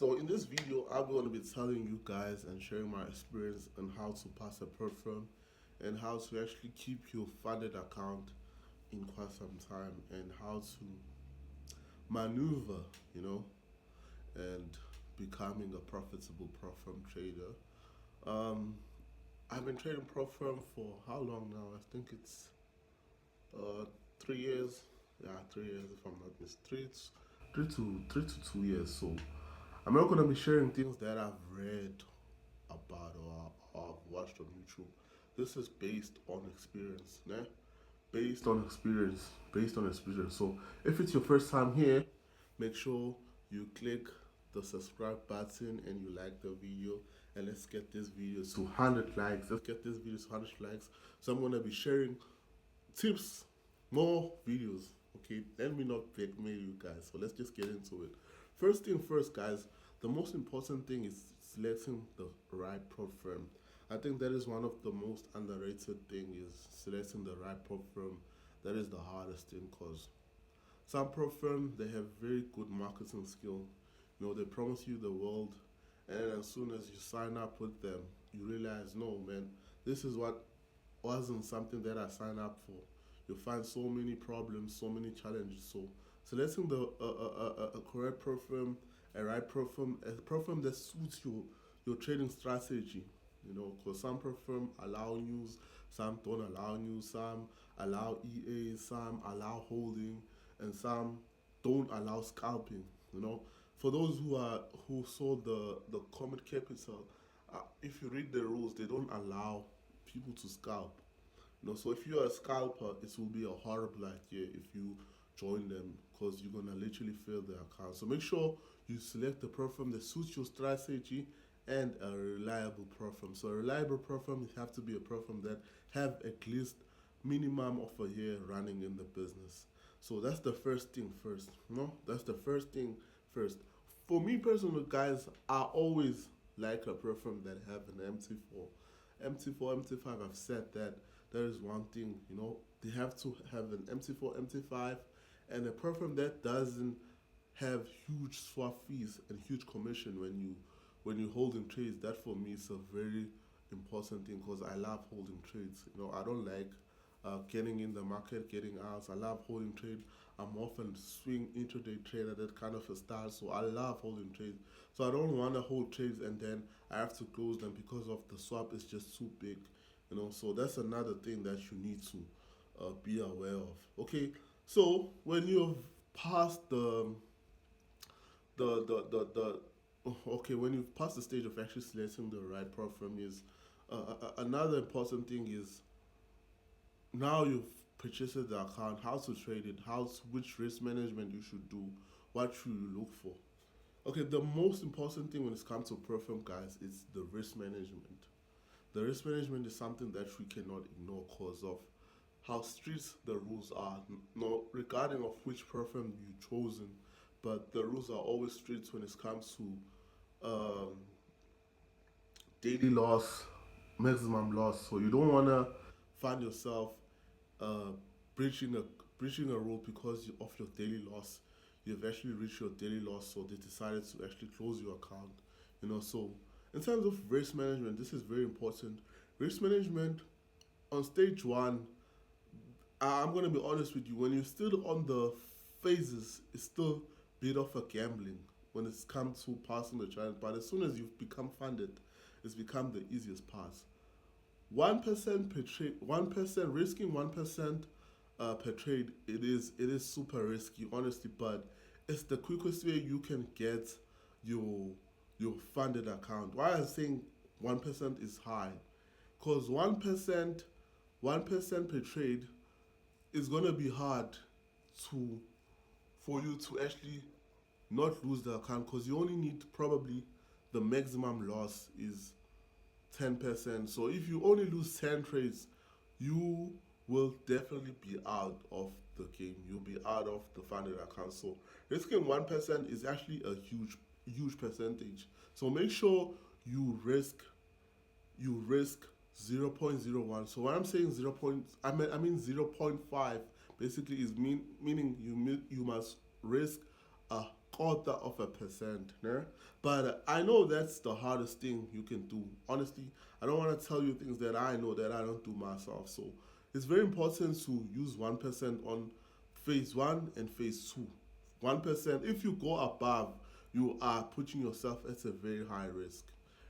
So in this video, I'm going to be telling you guys and sharing my experience on how to pass a perf firm and how to actually keep your funded account in quite some time and how to maneuver, you know, and becoming a profitable perf firm trader. Um, I've been trading perf firm for how long now? I think it's uh, 3 years. Yeah, 3 years if I'm not mistaken. Three to 2 years. So I'm not gonna be sharing things that I've read about or I've watched on YouTube. This is based on experience, né? Based on experience, based on experience. So if it's your first time here, make sure you click the subscribe button and you like the video. And let's get this video to 100 likes. Let's get this video to 100 likes. So I'm gonna be sharing tips, more videos. Okay, let me not blackmail you guys. So let's just get into it. First thing first, guys. The most important thing is selecting the right prop firm. I think that is one of the most underrated thing is selecting the right prop firm. That is the hardest thing because some prop firm they have very good marketing skill. You know they promise you the world, and then as soon as you sign up with them, you realize no man, this is what wasn't something that I signed up for. You find so many problems, so many challenges. So selecting the a correct pro firm, a right pro firm, a pro firm that suits your trading strategy. You know, because some pro firm allow news, some don't allow news, some allow EA, some allow holding, and some don't allow scalping. You know, for those who saw the Comet Capital, if you read the rules, they don't allow people to scalp. You know, so if you're a scalper, it will be a horrible idea if you join them because you're gonna literally fail their account. So make sure you select the platform that suits your strategy and a reliable platform. So a reliable platform have to be a platform that have at least minimum of a year running in the business. So that's the first thing first. No, that's the first thing first. For me personally, guys, I always like a platform that have an MT4. MT4, MT5, I've said that there is one thing, you know, they have to have an MT4, MT5, and a platform that doesn't have huge swap fees and huge commission when you holding trades. That for me is a very important thing because I love holding trades. You know, I don't like getting in the market, getting out. I love holding trade. I'm often swing intraday trader, that kind of a style. So I love holding trades. So I don't want to hold trades and then I have to close them because of the swap is just too big. You know, so that's another thing that you need to be aware of. Okay, so when you've passed the okay, when you've passed the stage of actually selecting the right platform is another important thing is now you've purchased the account, how to trade it, which risk management you should do, what should you look for. Okay, the most important thing when it comes to platform, guys, is the risk management. The risk management is something that we cannot ignore because of how strict the rules are. No, regarding of which platform you chosen, but the rules are always strict when it comes to daily loss, maximum loss. So you don't wanna find yourself uh, breaching a breaching a rule because of your daily loss. You've actually reached your daily loss, so they decided to actually close your account. You know, so in terms of risk management, this is very important. Risk management on stage one, I'm gonna be honest with you. When you're still on the phases, it's still a bit of a gambling when it's come to passing the challenge. But as soon as you've become funded, it's become the easiest pass. 1% per trade, 1% risking 1% per trade. It is super risky, honestly, but it's the quickest way you can get your your funded account. Why I'm saying 1% is high, because 1% per trade is gonna be hard to for you to actually not lose the account because you only need probably the maximum loss is 10%. So if you only lose 10 trades, you will definitely be out of the game. You'll be out of the funded account. So risking 1% is actually a huge percentage. So make sure you risk 0.01. So when I'm saying 0. I mean 0.5 basically is meaning you must risk %, né? But I know that's the hardest thing you can do. Honestly, I don't want to tell you things that I know that I don't do myself. So it's very important to use 1% on phase one and phase two. 1%, if you go above, you are putting yourself at a very high risk.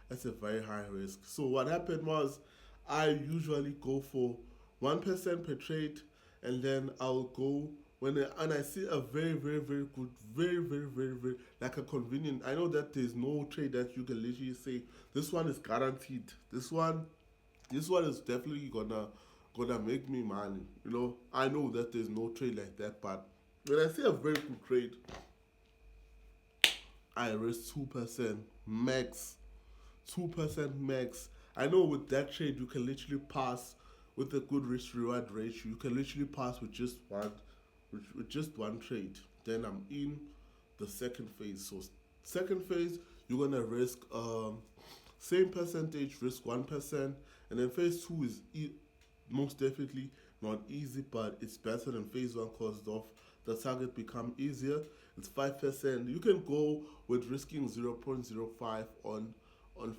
That's a very high risk. So what happened was I usually go for 1% per trade, and then I'll go and I see a very good, very like a convenient. I know that there's no trade that you can literally say this one is guaranteed. This one is definitely gonna make me money. I know that there's no trade like that, but when I see a very good trade, I risk 2% max. 2% max. I know with that trade you can literally pass with a good risk reward ratio. You can literally pass with just one trade. Then I'm in the second phase. So second phase you're gonna risk same percentage, risk 1%, and then phase two is most definitely not easy, but it's better than phase one because of the target become easier. It's 5%. You can go with risking 0.05 on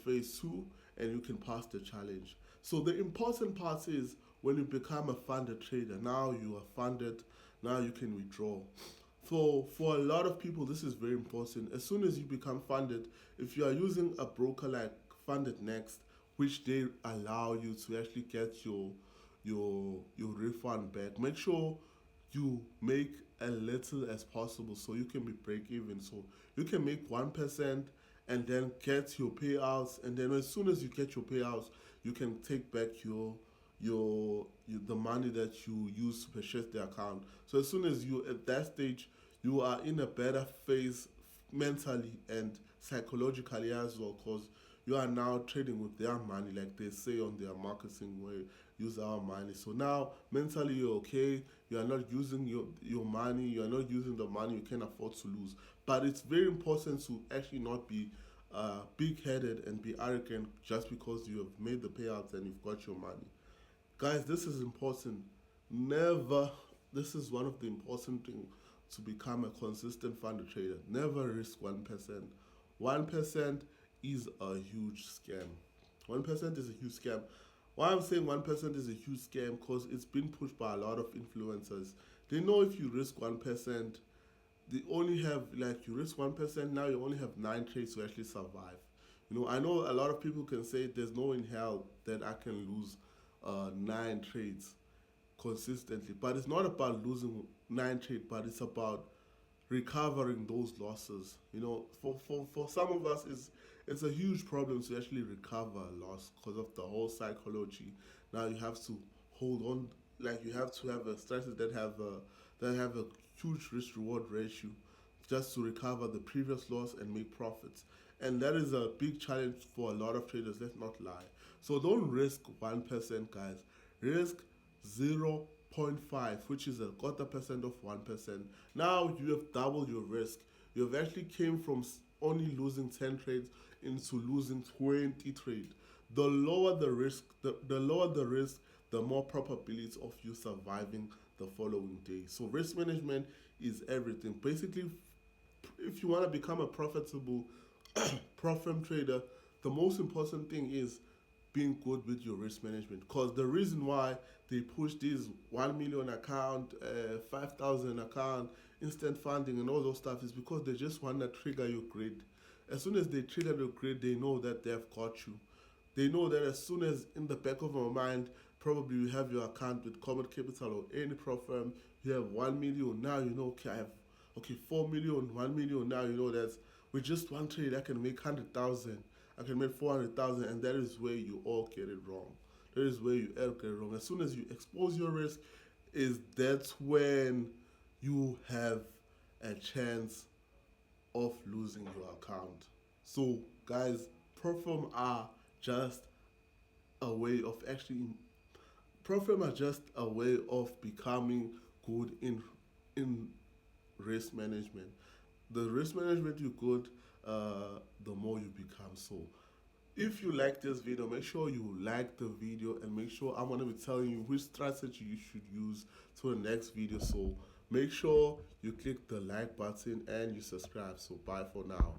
phase two, and you can pass the challenge. So the important part is when you become a funded trader. Now you are funded. Now you can withdraw. For a lot of people, this is very important. As soon as you become funded, if you are using a broker like Funded Next, which they allow you to actually get your refund back, make sure you make a little as possible so you can be break even. So you can make 1% and then get your payouts, and then as soon as you get your payouts, you can take back the money that you use to purchase the account. So as soon as you at that stage, you are in a better phase mentally and psychologically as well, because you are now trading with their money, like they say on their marketing way, use our money. So now mentally you're okay. You are not using your money. You are not using the money you can afford to lose. But it's very important to actually not be big-headed and be arrogant just because you have made the payouts and you've got your money. Guys, this is important. Never, this is one of the important things to become a consistent fund trader. Never risk 1%. 1% is a huge scam. 1% is a huge scam. Why I'm saying 1% is a huge scam, because it's been pushed by a lot of influencers. They know if you risk 1%, they only have, like, you risk 1%, now you only have 9 trades to actually survive. I know a lot of people can say there's no in hell that I can lose 9 trades consistently, but it's not about losing 9 trades, but it's about recovering those losses. For some of us, it's a huge problem to actually recover a loss because of the whole psychology. Now you have to hold on, like you have to have a strategy that have a huge risk reward ratio just to recover the previous loss and make profits. And that is a big challenge for a lot of traders, let's not lie. So don't risk 1%, guys. Risk 0.5, which is a quarter percent of 1%. Now you have doubled your risk. You have actually came from only losing 10 trades into losing 20 trades. The lower the risk, the more probability of you surviving the following day. So risk management is everything. Basically, if you want to become a profitable prop firm trader, the most important thing is being good with your risk management. Because the reason why they push these 1 million account, 5,000 account, instant funding, and all those stuff is because they just want to trigger your grid. As soon as they trigger your grid, they know that they've got you. They know that as soon as in the back of our mind, probably you have your account with Comet Capital or any prop firm, you have 1 million. Now you know, okay, I have 4 million, 1 million. Now you know that with just one trade, I can make 100,000. I can make 400,000, and that is where you all get it wrong. That is where you all get it wrong. As soon as you expose your risk, that's when you have a chance of losing your account. So, guys, Profirm are just a way of actually. Profirm are just a way of becoming good in risk management. The risk management you good, the more you become. So if you like this video, make sure you like the video, and make sure I'm going to be telling you which strategy you should use to the next video. So Make sure you click the like button and you subscribe. So bye for now.